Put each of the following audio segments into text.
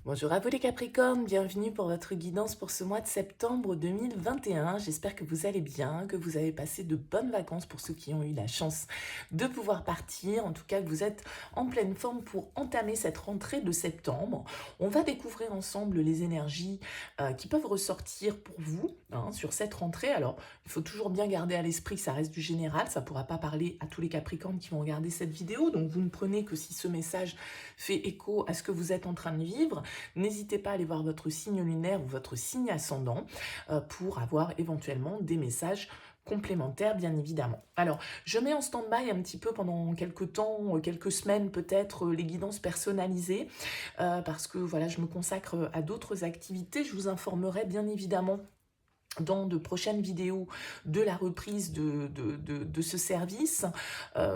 Bonjour à vous les Capricornes, bienvenue pour votre guidance pour ce mois de septembre 2021. J'espère que vous allez bien, que vous avez passé de bonnes vacances pour ceux qui ont eu la chance de pouvoir partir. En tout cas, que vous êtes en pleine forme pour entamer cette rentrée de septembre. On va découvrir ensemble les énergies qui peuvent ressortir pour vous sur cette rentrée. Alors, il faut toujours bien garder à l'esprit que ça reste du général. Ça ne pourra pas parler à tous les Capricornes qui vont regarder cette vidéo. Donc, vous ne prenez que si ce message fait écho à ce que vous êtes en train de vivre. N'hésitez pas à aller voir votre signe lunaire ou votre signe ascendant pour avoir éventuellement des messages complémentaires, bien évidemment. Alors, je mets en stand-by un petit peu pendant quelques temps, quelques semaines peut-être, les guidances personnalisées, parce que voilà, je me consacre à d'autres activités. Je vous informerai bien évidemment dans de prochaines vidéos de la reprise de ce service.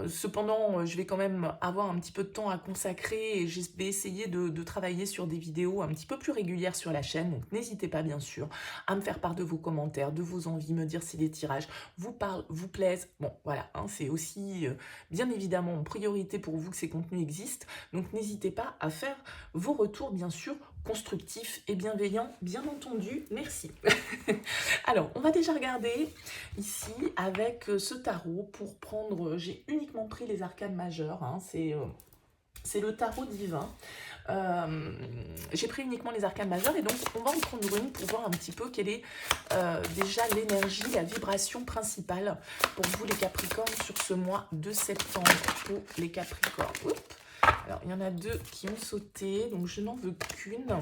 Cependant, je vais quand même avoir un petit peu de temps à consacrer et je vais essayer de travailler sur des vidéos un petit peu plus régulières sur la chaîne. Donc n'hésitez pas bien sûr à me faire part de vos commentaires, de vos envies, me dire si les tirages vous parlent, vous plaisent. Bon voilà, c'est aussi bien évidemment en priorité pour vous que ces contenus existent. Donc n'hésitez pas à faire vos retours bien sûr constructifs et bienveillants, bien entendu. Merci. Alors, on va déjà regarder ici avec ce tarot pour prendre, j'ai uniquement pris les arcanes majeures, c'est le tarot divin. J'ai pris uniquement les arcanes majeures et donc on va en prendre une pour voir un petit peu quelle est déjà l'énergie, la vibration principale pour vous les Capricornes sur ce mois de septembre pour les Capricornes. Oups. Alors, il y en a deux qui ont sauté, donc je n'en veux qu'une.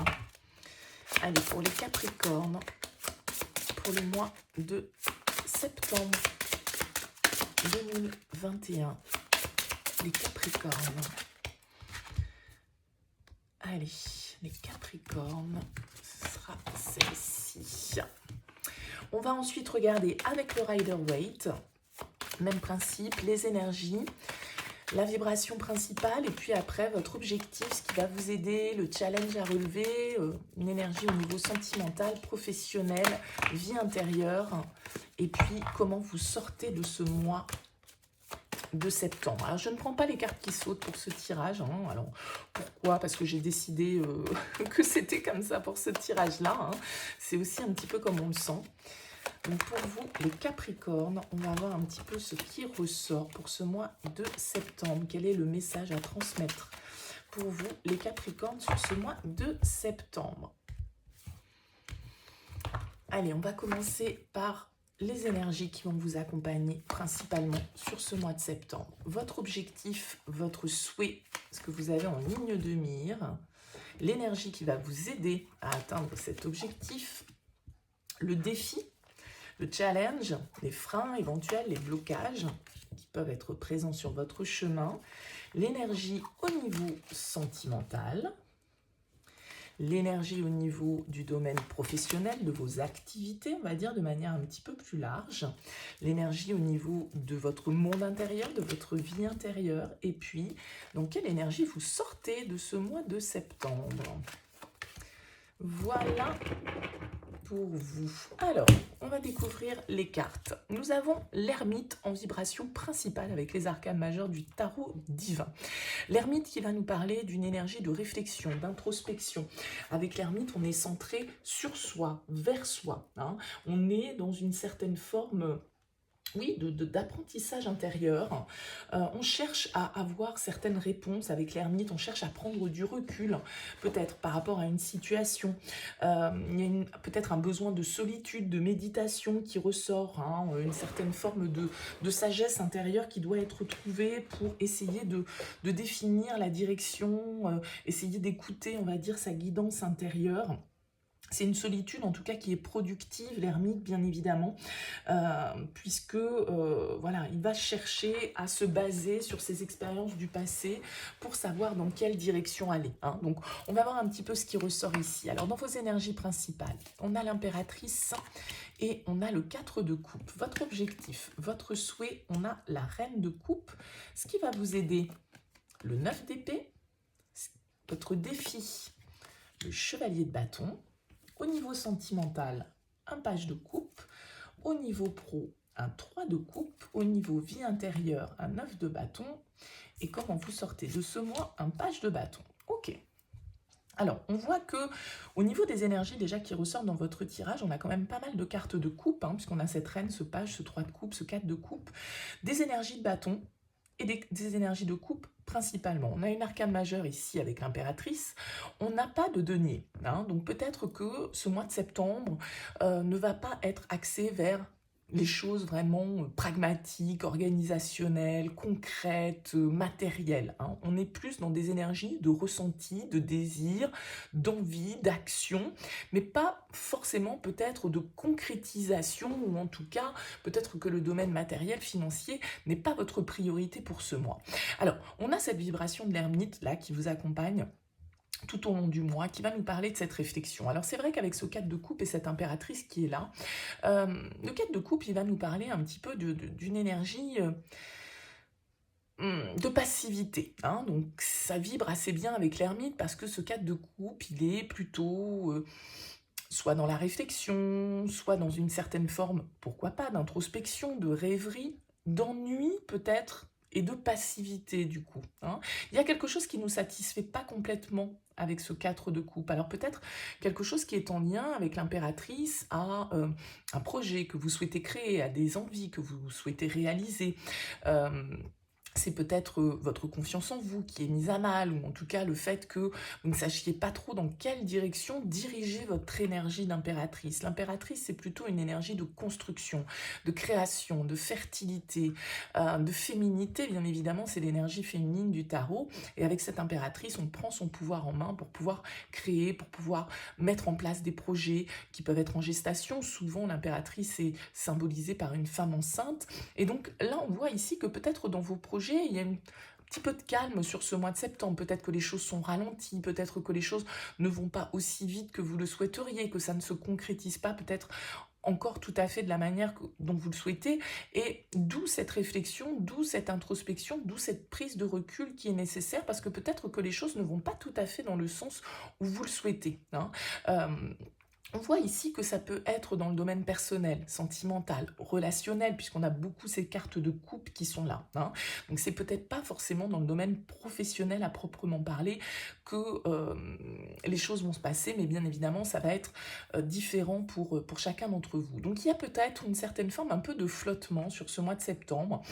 Allez, pour les Capricornes, pour le mois de septembre 2021, les Capricornes. Allez, les Capricornes, ce sera celle-ci. On va ensuite regarder avec le Rider-Waite, même principe, les énergies, la vibration principale et puis après votre objectif, ce qui va vous aider, le challenge à relever, une énergie au niveau sentimental, professionnel, vie intérieure et puis comment vous sortez de ce mois de septembre. Alors je ne prends pas les cartes qui sautent pour ce tirage, alors pourquoi? Parce que j'ai décidé que c'était comme ça pour ce tirage là, c'est aussi un petit peu comme on le sent. Donc pour vous, les Capricornes, on va voir un petit peu ce qui ressort pour ce mois de septembre. Quel est le message à transmettre pour vous, les Capricornes, sur ce mois de septembre? Allez, on va commencer par les énergies qui vont vous accompagner principalement sur ce mois de septembre. Votre objectif, votre souhait, ce que vous avez en ligne de mire, l'énergie qui va vous aider à atteindre cet objectif, le défi, le challenge, les freins éventuels, les blocages qui peuvent être présents sur votre chemin, l'énergie au niveau sentimental, l'énergie au niveau du domaine professionnel, de vos activités, on va dire de manière un petit peu plus large, l'énergie au niveau de votre monde intérieur, de votre vie intérieure, et puis dans quelle énergie vous sortez de ce mois de septembre. Voilà pour vous. Alors, on va découvrir les cartes. Nous avons l'ermite en vibration principale avec les arcanes majeures du tarot divin. L'ermite qui va nous parler d'une énergie de réflexion, d'introspection. Avec l'ermite, on est centré sur soi, vers soi. On est dans une certaine forme... Oui, d'apprentissage intérieur. On cherche à avoir certaines réponses avec l'ermite, on cherche à prendre du recul, peut-être par rapport à une situation. Il y a peut-être un besoin de solitude, de méditation qui ressort, une certaine forme de sagesse intérieure qui doit être trouvée pour essayer de définir la direction, essayer d'écouter, on va dire, sa guidance intérieure. C'est une solitude en tout cas qui est productive, l'ermite bien évidemment, puisque voilà, il va chercher à se baser sur ses expériences du passé pour savoir dans quelle direction aller. Donc on va voir un petit peu ce qui ressort ici. Alors dans vos énergies principales, on a l'impératrice et on a le 4 de coupe. Votre objectif, votre souhait, on a la reine de coupe. Ce qui va vous aider, le 9 d'épée, votre défi, le chevalier de bâton. Au niveau sentimental, un page de coupe. Au niveau pro, un 3 de coupe. Au niveau vie intérieure, un 9 de bâton. Et comment vous sortez de ce mois, un page de bâton. Ok. Alors, on voit que au niveau des énergies déjà qui ressortent dans votre tirage, on a quand même pas mal de cartes de coupe, hein, puisqu'on a cette reine, ce page, ce 3 de coupe, ce 4 de coupe, des énergies de bâton et des énergies de coupe principalement. On a une arcane majeure ici avec l'impératrice, on n'a pas de denier, hein, donc peut-être que ce mois de septembre ne va pas être axé vers les choses vraiment pragmatiques, organisationnelles, concrètes, matérielles, hein. On est plus dans des énergies de ressenti, de désir, d'envie, d'action, mais pas forcément peut-être de concrétisation, ou en tout cas, peut-être que le domaine matériel, financier, n'est pas votre priorité pour ce mois. Alors, on a cette vibration de l'ermite là qui vous accompagne tout au long du mois, qui va nous parler de cette réflexion. Alors c'est vrai qu'avec ce 4 de coupe et cette impératrice qui est là, le 4 de coupe, il va nous parler un petit peu d'une énergie de passivité, hein. Donc ça vibre assez bien avec l'ermite parce que ce 4 de coupe, il est plutôt soit dans la réflexion, soit dans une certaine forme, pourquoi pas, d'introspection, de rêverie, d'ennui peut-être, et de passivité du coup, hein. Il y a quelque chose qui ne nous satisfait pas complètement avec ce 4 de coupe. Alors peut-être quelque chose qui est en lien avec l'impératrice, à un projet que vous souhaitez créer, à des envies que vous souhaitez réaliser. Euh, c'est peut-être votre confiance en vous qui est mise à mal, ou en tout cas le fait que vous ne sachiez pas trop dans quelle direction diriger votre énergie d'impératrice. L'impératrice, c'est plutôt une énergie de construction, de création, de fertilité, de féminité, bien évidemment, c'est l'énergie féminine du tarot, et avec cette impératrice, on prend son pouvoir en main pour pouvoir créer, pour pouvoir mettre en place des projets qui peuvent être en gestation. Souvent, l'impératrice est symbolisée par une femme enceinte, et donc là, on voit ici que peut-être dans vos projets, il y a un petit peu de calme sur ce mois de septembre. Peut-être que les choses sont ralenties, peut-être que les choses ne vont pas aussi vite que vous le souhaiteriez, que ça ne se concrétise pas peut-être encore tout à fait de la manière dont vous le souhaitez, et d'où cette réflexion, d'où cette introspection, d'où cette prise de recul qui est nécessaire, parce que peut-être que les choses ne vont pas tout à fait dans le sens où vous le souhaitez, hein. Euh, on voit ici que ça peut être dans le domaine personnel, sentimental, relationnel, puisqu'on a beaucoup ces cartes de coupe qui sont là, hein. Donc c'est peut-être pas forcément dans le domaine professionnel à proprement parler que les choses vont se passer, mais bien évidemment ça va être différent pour chacun d'entre vous. Donc il y a peut-être une certaine forme un peu de flottement sur ce mois de septembre,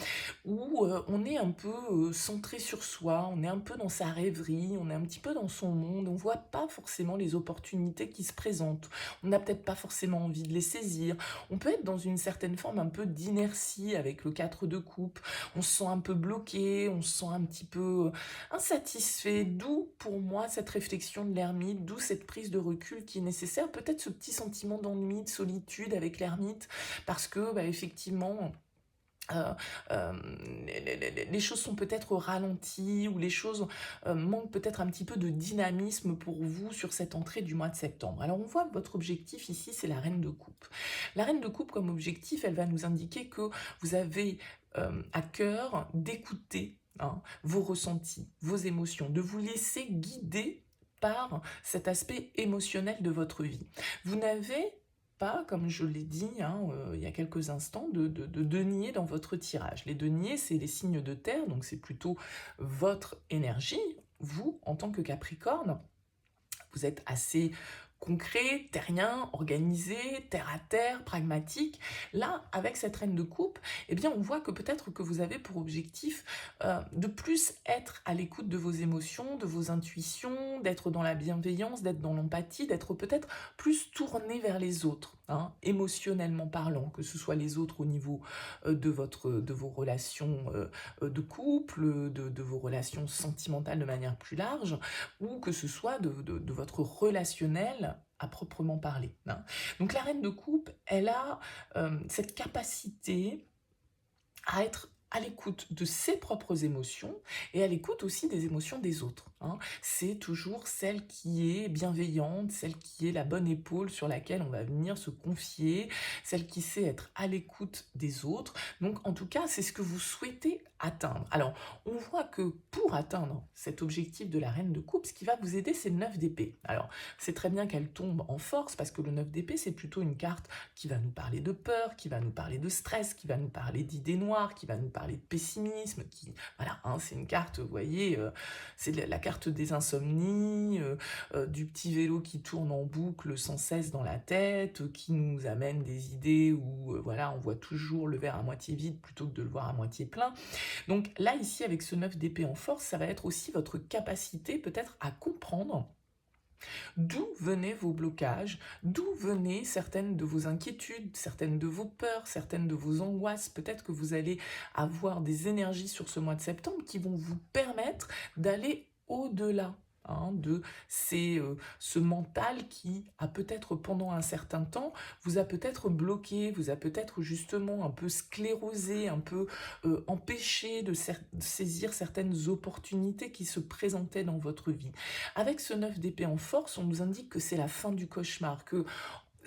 où on est un peu centré sur soi, on est un peu dans sa rêverie, on est un petit peu dans son monde, on voit pas forcément les opportunités qui se présentent. On n'a peut-être pas forcément envie de les saisir. On peut être dans une certaine forme un peu d'inertie avec le 4 de coupe. On se sent un peu bloqué, on se sent un petit peu insatisfait. D'où, pour moi, cette réflexion de l'ermite, d'où cette prise de recul qui est nécessaire. Peut-être ce petit sentiment d'ennui, de solitude avec l'ermite, parce que, bah, effectivement, euh, euh, les choses sont peut-être ralenties, ou les choses manquent peut-être un petit peu de dynamisme pour vous sur cette entrée du mois de septembre. Alors on voit que votre objectif ici, c'est la reine de coupe. La reine de coupe comme objectif, elle va nous indiquer que vous avez à cœur d'écouter, hein, vos ressentis, vos émotions, de vous laisser guider par cet aspect émotionnel de votre vie. Vous n'avez pas, comme je l'ai dit, hein, il y a quelques instants, de denier dans votre tirage. Les deniers, c'est les signes de terre, donc c'est plutôt votre énergie. Vous, en tant que Capricorne, vous êtes assez concret, terrien, organisé, terre à terre, pragmatique. Là, avec cette reine de coupe, eh bien, on voit que peut-être que vous avez pour objectif de plus être à l'écoute de vos émotions, de vos intuitions, d'être dans la bienveillance, d'être dans l'empathie, d'être peut-être plus tourné vers les autres, hein, émotionnellement parlant, que ce soit les autres au niveau de vos relations de couple, de vos relations sentimentales de manière plus large, ou que ce soit de votre relationnel à proprement parler, hein. Donc la reine de coupe, elle a cette capacité à être à l'écoute de ses propres émotions et à l'écoute aussi des émotions des autres, hein. C'est toujours celle qui est bienveillante, celle qui est la bonne épaule sur laquelle on va venir se confier, celle qui sait être à l'écoute des autres. Donc en tout cas, c'est ce que vous souhaitez atteindre. Alors, on voit que pour atteindre cet objectif de la reine de coupe, ce qui va vous aider, c'est le 9 d'épée. Alors, c'est très bien qu'elle tombe en force, parce que le 9 d'épée, c'est plutôt une carte qui va nous parler de peur, qui va nous parler de stress, qui va nous parler d'idées noires, qui va nous parler de pessimisme, voilà, hein, c'est une carte, vous voyez, c'est la carte des insomnies, du petit vélo qui tourne en boucle sans cesse dans la tête, qui nous amène des idées où, voilà, on voit toujours le verre à moitié vide plutôt que de le voir à moitié plein. Donc là, ici, avec ce 9 d'épée en force, ça va être aussi votre capacité peut-être à comprendre d'où venaient vos blocages, d'où venaient certaines de vos inquiétudes, certaines de vos peurs, certaines de vos angoisses. Peut-être que vous allez avoir des énergies sur ce mois de septembre qui vont vous permettre d'aller au-delà, hein, de ce mental qui a peut-être pendant un certain temps vous a peut-être bloqué, vous a peut-être justement un peu sclérosé, un peu empêché de saisir certaines opportunités qui se présentaient dans votre vie. Avec ce 9 d'épée en force, on nous indique que c'est la fin du cauchemar, que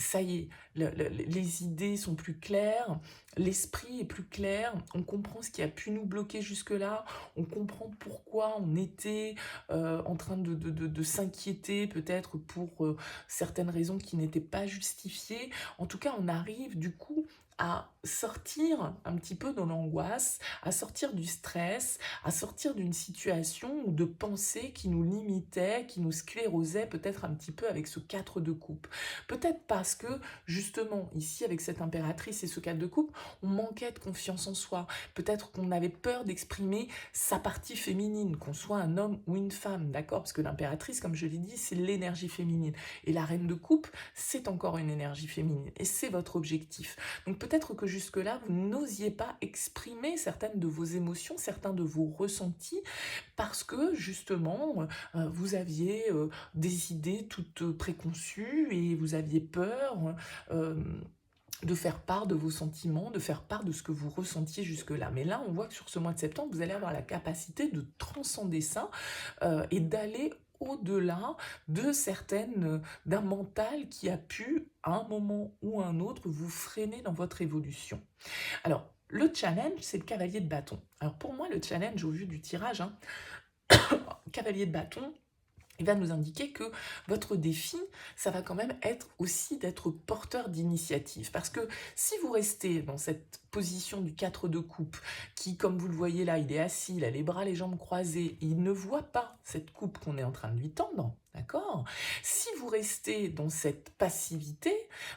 ça y est, les idées sont plus claires, l'esprit est plus clair, on comprend ce qui a pu nous bloquer jusque-là, on comprend pourquoi on était en train de s'inquiéter peut-être pour certaines raisons qui n'étaient pas justifiées. En tout cas, on arrive du coup à sortir un petit peu de l'angoisse, à sortir du stress, à sortir d'une situation ou de pensées qui nous limitaient, qui nous sclérosaient peut-être un petit peu avec ce 4 de coupe. Peut-être parce que, justement, ici, avec cette impératrice et ce 4 de coupe, on manquait de confiance en soi. Peut-être qu'on avait peur d'exprimer sa partie féminine, qu'on soit un homme ou une femme, d'accord? Parce que l'impératrice, comme je l'ai dit, c'est l'énergie féminine. Et la reine de coupe, c'est encore une énergie féminine. Et c'est votre objectif. Donc peut-être que jusque-là, vous n'osiez pas exprimer certaines de vos émotions, certains de vos ressentis, parce que, justement, vous aviez des idées toutes préconçues et vous aviez peur de faire part de vos sentiments, de faire part de ce que vous ressentiez jusque-là. Mais là, on voit que sur ce mois de septembre, vous allez avoir la capacité de transcender ça et d'aller au-delà de d'un mental qui a pu, à un moment ou à un autre, vous freiner dans votre évolution. Alors, le challenge, c'est le cavalier de bâton. Alors pour moi, le challenge, au vu du tirage, hein, cavalier de bâton, il va nous indiquer que votre défi, ça va quand même être aussi d'être porteur d'initiative. Parce que si vous restez dans cette position du 4 de coupe, qui, comme vous le voyez là, il est assis, il a les bras, les jambes croisées, il ne voit pas cette coupe qu'on est en train de lui tendre, d'accord? Si vous restez dans cette passivité,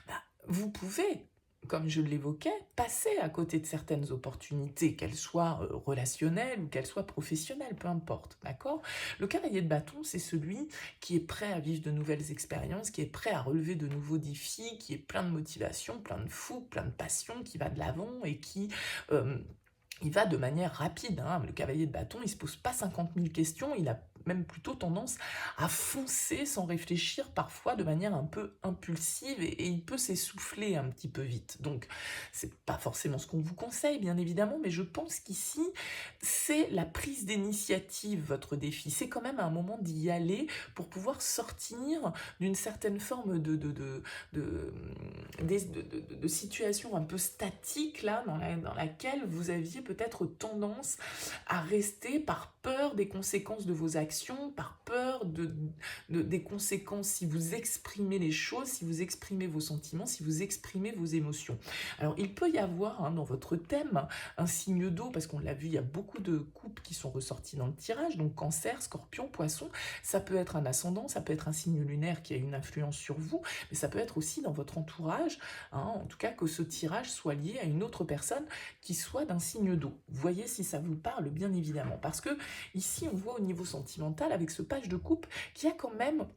bah, vous pouvez, comme je l'évoquais, passer à côté de certaines opportunités, qu'elles soient relationnelles ou qu'elles soient professionnelles, peu importe, d'accord? Le cavalier de bâton, c'est celui qui est prêt à vivre de nouvelles expériences, qui est prêt à relever de nouveaux défis, qui est plein de motivation, plein de fougue, plein de passion, qui va de l'avant et qui il va de manière rapide, hein. Le cavalier de bâton, il ne se pose pas 50 000 questions, il a même plutôt tendance à foncer sans réfléchir, parfois de manière un peu impulsive, et il peut s'essouffler un petit peu vite. Donc, c'est pas forcément ce qu'on vous conseille, bien évidemment, mais je pense qu'ici, c'est la prise d'initiative, votre défi. C'est quand même un moment d'y aller pour pouvoir sortir d'une certaine forme de situation un peu statique, là, dans laquelle vous aviez peut-être tendance à rester par peur des conséquences de vos actions, par peur des conséquences si vous exprimez les choses, si vous exprimez vos sentiments, si vous exprimez vos émotions. Alors, il peut y avoir, hein, dans votre thème, un signe d'eau, parce qu'on l'a vu, il y a beaucoup de coupes qui sont ressorties dans le tirage, donc cancer, scorpion, poisson, ça peut être un ascendant, ça peut être un signe lunaire qui a une influence sur vous, mais ça peut être aussi dans votre entourage, hein, en tout cas que ce tirage soit lié à une autre personne qui soit d'un signe d'eau. Voyez si ça vous parle, bien évidemment, parce que ici on voit au niveau sentimental avec ce page de coupe qu'il y a quand même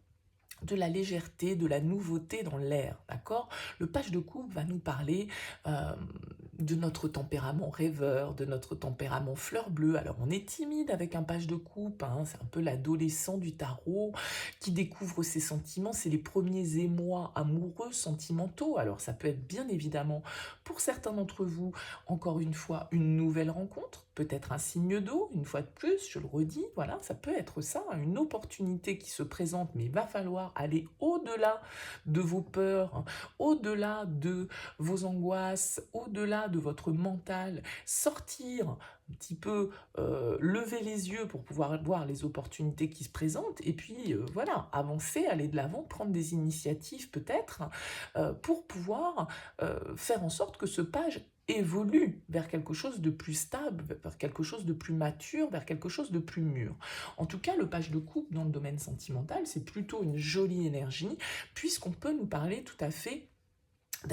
de la légèreté, de la nouveauté dans l'air, d'accord? Le page de coupe va nous parler de notre tempérament rêveur, de notre tempérament fleur bleue. Alors on est timide avec un page de coupe, hein, c'est un peu l'adolescent du tarot qui découvre ses sentiments, c'est les premiers émois amoureux, sentimentaux. Alors ça peut être bien évidemment, pour certains d'entre vous, encore une fois, une nouvelle rencontre, peut-être un signe d'eau, une fois de plus, je le redis, voilà, ça peut être ça, une opportunité qui se présente, mais il va falloir pouvoir aller au-delà de vos peurs, hein, au-delà de vos angoisses, au-delà de votre mental, sortir un petit peu, lever les yeux pour pouvoir voir les opportunités qui se présentent et puis, voilà, avancer, aller de l'avant, prendre des initiatives peut-être, pour pouvoir, faire en sorte que ce page évolue vers quelque chose de plus stable, vers quelque chose de plus mature, vers quelque chose de plus mûr. En tout cas, le page de coupe dans le domaine sentimental, c'est plutôt une jolie énergie, puisqu'on peut nous parler tout à fait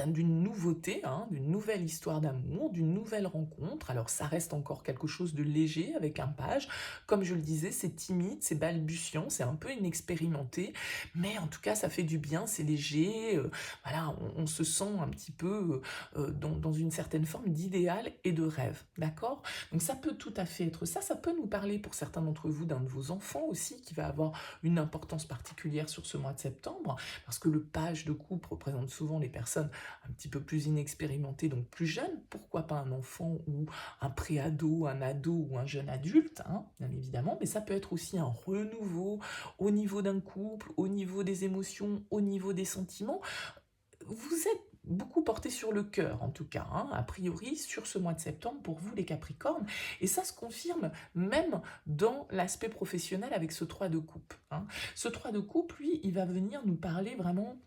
d'une nouveauté, hein, d'une nouvelle histoire d'amour, d'une nouvelle rencontre. Alors ça reste encore quelque chose de léger avec un page. Comme je le disais, c'est timide, c'est balbutiant, c'est un peu inexpérimenté, mais en tout cas ça fait du bien, c'est léger. Voilà, on se sent un petit peu dans une certaine forme d'idéal et de rêve, d'accord? Donc ça peut tout à fait être ça. Ça peut nous parler pour certains d'entre vous d'un de vos enfants aussi qui va avoir une importance particulière sur ce mois de septembre, parce que le page de coupe représente souvent les personnes un petit peu plus inexpérimenté, donc plus jeune, pourquoi pas un enfant ou un préado, un ado ou un jeune adulte, hein, bien évidemment, mais ça peut être aussi un renouveau au niveau d'un couple, au niveau des émotions, au niveau des sentiments. Vous êtes beaucoup porté sur le cœur, en tout cas, hein, a priori, sur ce mois de septembre, pour vous les Capricornes, et ça se confirme même dans l'aspect professionnel avec ce 3 de coupe, hein. Ce 3 de coupe, lui, il va venir nous parler vraiment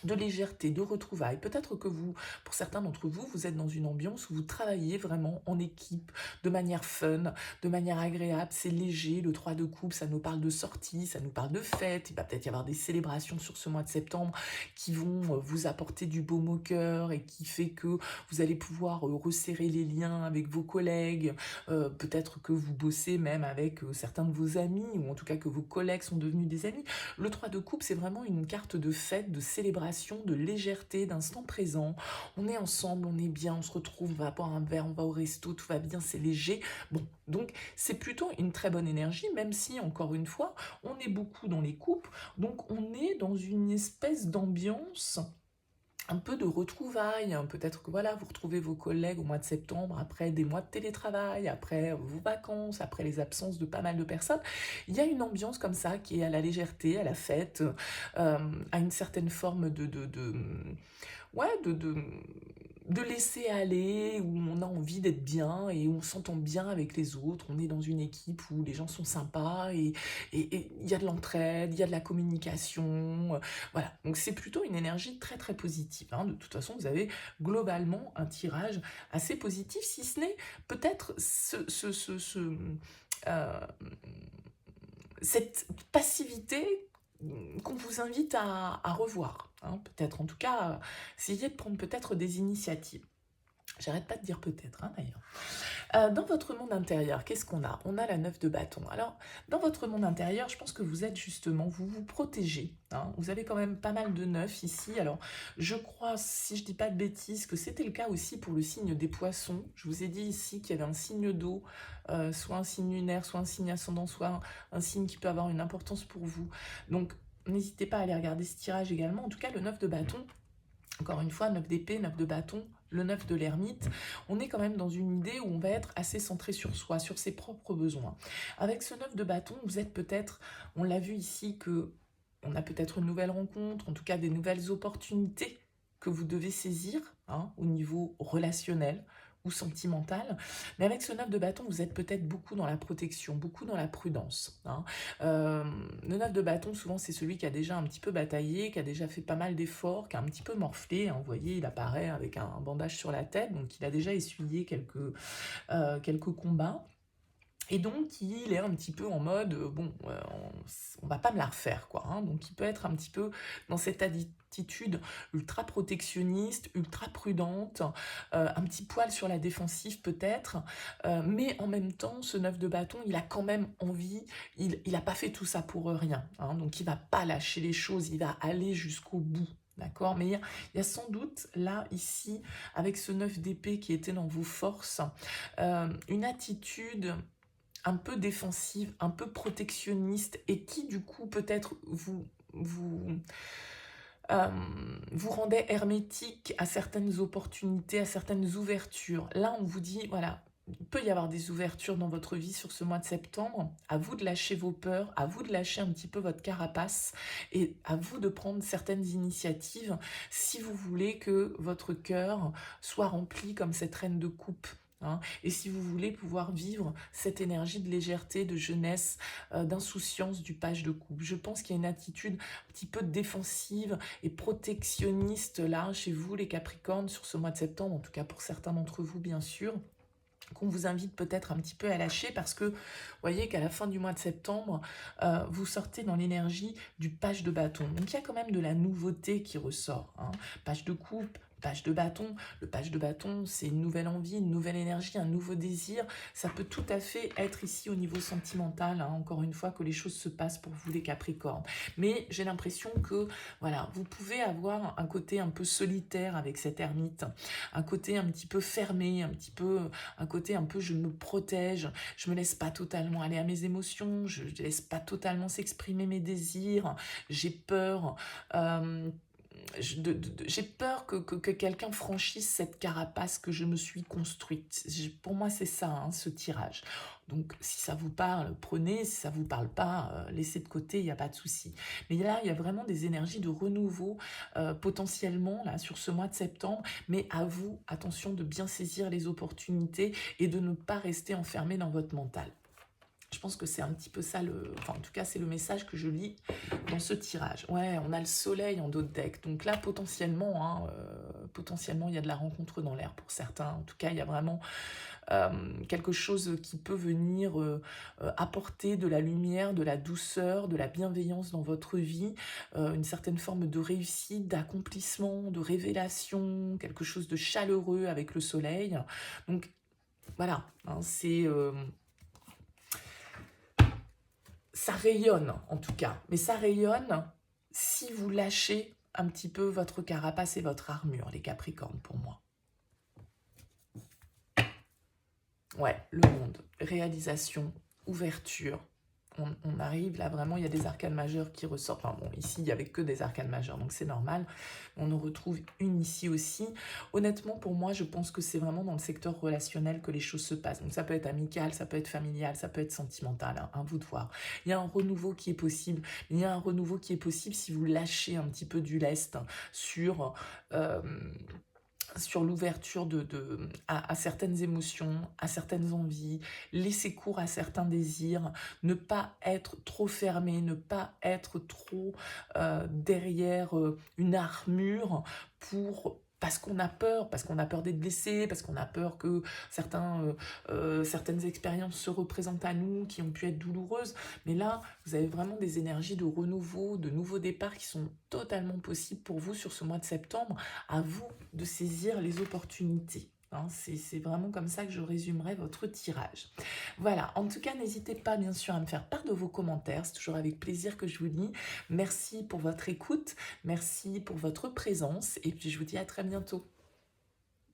de légèreté, de retrouvailles. Peut-être que vous, pour certains d'entre vous, vous êtes dans une ambiance où vous travaillez vraiment en équipe, de manière fun, de manière agréable, c'est léger. Le 3 de coupe, ça nous parle de sortie, ça nous parle de fête. Il va peut-être y avoir des célébrations sur ce mois de septembre qui vont vous apporter du baume au cœur et qui fait que vous allez pouvoir resserrer les liens avec vos collègues. Peut-être que vous bossez même avec certains de vos amis, ou en tout cas que vos collègues sont devenus des amis. Le 3 de coupe, c'est vraiment une carte de fête, de célébration, de légèreté, d'instant présent. On est ensemble, on est bien, on se retrouve, on va boire un verre, on va au resto, tout va bien, c'est léger. Bon, donc c'est plutôt une très bonne énergie, même si, encore une fois, on est beaucoup dans les couples, donc on est dans une espèce d'ambiance un peu de retrouvailles, hein. Peut-être que voilà, vous retrouvez vos collègues au mois de septembre, après des mois de télétravail, après vos vacances, après les absences de pas mal de personnes. Il y a une ambiance comme ça qui est à la légèreté, à la fête, à une certaine forme ouais, de laisser aller, où on a envie d'être bien et où on s'entend bien avec les autres. On est dans une équipe où les gens sont sympas et il y a de l'entraide, il y a de la communication. Voilà, donc c'est plutôt une énergie très très positive, hein. De toute façon, vous avez globalement un tirage assez positif, si ce n'est peut-être euh, cette passivité qu'on vous invite à revoir, hein, peut-être. En tout cas, essayez de prendre peut-être des initiatives. J'arrête pas de dire peut-être, hein, d'ailleurs. Dans votre monde intérieur, qu'est-ce qu'on a? On a la 9 de bâton. Alors, dans votre monde intérieur, je pense que vous êtes justement, vous vous protégez, hein. Vous avez quand même pas mal de 9 ici. Alors, je crois, si je dis pas de bêtises, que c'était le cas aussi pour le signe des poissons. Je vous ai dit ici qu'il y avait un signe d'eau, soit un signe lunaire, soit un signe ascendant, soit un signe qui peut avoir une importance pour vous. Donc, n'hésitez pas à aller regarder ce tirage également. En tout cas, le 9 de bâton, encore une fois, 9 d'épée, 9 de bâton, le 9 de l'ermite, on est quand même dans une idée où on va être assez centré sur soi, sur ses propres besoins. Avec ce 9 de bâton, vous êtes peut-être, on l'a vu ici, que on a peut-être une nouvelle rencontre, en tout cas des nouvelles opportunités que vous devez saisir, hein, au niveau relationnel ou sentimental. Mais avec ce 9 de bâton, vous êtes peut-être beaucoup dans la protection, beaucoup dans la prudence, hein. Le 9 de bâton, souvent, c'est celui qui a déjà un petit peu bataillé, qui a déjà fait pas mal d'efforts, qui a un petit peu morflé, hein. Vous voyez, il apparaît avec un bandage sur la tête, donc il a déjà essuyé quelques combats. Et donc, il est un petit peu en mode, bon, on va pas me la refaire, quoi, hein. Donc, il peut être un petit peu dans cette attitude ultra protectionniste, ultra prudente, un petit poil sur la défensive peut-être, mais en même temps, ce 9 de bâton, il a quand même envie, il n'a pas fait tout ça pour rien, hein. Donc, il va pas lâcher les choses, il va aller jusqu'au bout. D'accord, mais il y a sans doute là, ici, avec ce 9 d'épée qui était dans vos forces, une attitude un peu défensive, un peu protectionniste, et qui du coup peut-être euh, vous rendait hermétique à certaines opportunités, à certaines ouvertures. Là, on vous dit, voilà, il peut y avoir des ouvertures dans votre vie sur ce mois de septembre. À vous de lâcher vos peurs, à vous de lâcher un petit peu votre carapace et à vous de prendre certaines initiatives si vous voulez que votre cœur soit rempli comme cette reine de coupe. Hein, et si vous voulez pouvoir vivre cette énergie de légèreté, de jeunesse, d'insouciance du page de coupe. Je pense qu'il y a une attitude un petit peu défensive et protectionniste là chez vous les Capricornes sur ce mois de septembre, en tout cas pour certains d'entre vous bien sûr, qu'on vous invite peut-être un petit peu à lâcher parce que vous voyez qu'à la fin du mois de septembre, vous sortez dans l'énergie du page de bâton. Donc il y a quand même de la nouveauté qui ressort. Hein. Page de coupe, page de bâton. Le page de bâton, c'est une nouvelle envie, une nouvelle énergie, un nouveau désir. Ça peut tout à fait être ici au niveau sentimental, hein, encore une fois, que les choses se passent pour vous les Capricornes. Mais j'ai l'impression que, voilà, vous pouvez avoir un côté un peu solitaire avec cette ermite, un côté un petit peu fermé, un côté un peu je me protège, je me laisse pas totalement aller à mes émotions, je ne laisse pas totalement s'exprimer mes désirs, j'ai peur, j'ai peur que quelqu'un franchisse cette carapace que je me suis construite. Pour moi, c'est ça, hein, ce tirage. Donc, si ça vous parle, prenez. Si ça vous parle pas, laissez de côté, il n'y a pas de souci. Mais là, il y a vraiment des énergies de renouveau potentiellement là sur ce mois de septembre. Mais à vous, attention de bien saisir les opportunités et de ne pas rester enfermé dans votre mental. Je pense que c'est un petit peu ça, enfin en tout cas c'est le message que je lis dans ce tirage. Ouais, on a le soleil en dos de deck, donc là potentiellement, hein, potentiellement il y a de la rencontre dans l'air pour certains. En tout cas il y a vraiment quelque chose qui peut venir apporter de la lumière, de la douceur, de la bienveillance dans votre vie, une certaine forme de réussite, d'accomplissement, de révélation, quelque chose de chaleureux avec le soleil. Donc voilà, hein, c'est... ça rayonne en tout cas, mais ça rayonne si vous lâchez un petit peu votre carapace et votre armure, les Capricornes, pour moi. Ouais, le monde, réalisation, ouverture. On arrive là, vraiment, il y a des arcanes majeures qui ressortent. Enfin bon, ici, il n'y avait que des arcanes majeures, donc c'est normal. On en retrouve une ici aussi. Honnêtement, pour moi, je pense que c'est vraiment dans le secteur relationnel que les choses se passent. Donc ça peut être amical, ça peut être familial, ça peut être sentimental, hein, à vous de voir. Il y a un renouveau qui est possible. Il y a un renouveau qui est possible si vous lâchez un petit peu du lest sur... sur l'ouverture à certaines émotions, à certaines envies, laisser cours à certains désirs, ne pas être trop fermé, ne pas être trop derrière une armure parce qu'on a peur d'être blessé, parce qu'on a peur que certaines expériences se représentent à nous, qui ont pu être douloureuses. Mais là, vous avez vraiment des énergies de renouveau, de nouveaux départs qui sont totalement possibles pour vous sur ce mois de septembre. À vous de saisir les opportunités. Hein, c'est vraiment comme ça que je résumerai votre tirage. Voilà, en tout cas, n'hésitez pas bien sûr à me faire part de vos commentaires, c'est toujours avec plaisir que je vous lis. Merci pour votre écoute, merci pour votre présence et puis je vous dis à très bientôt.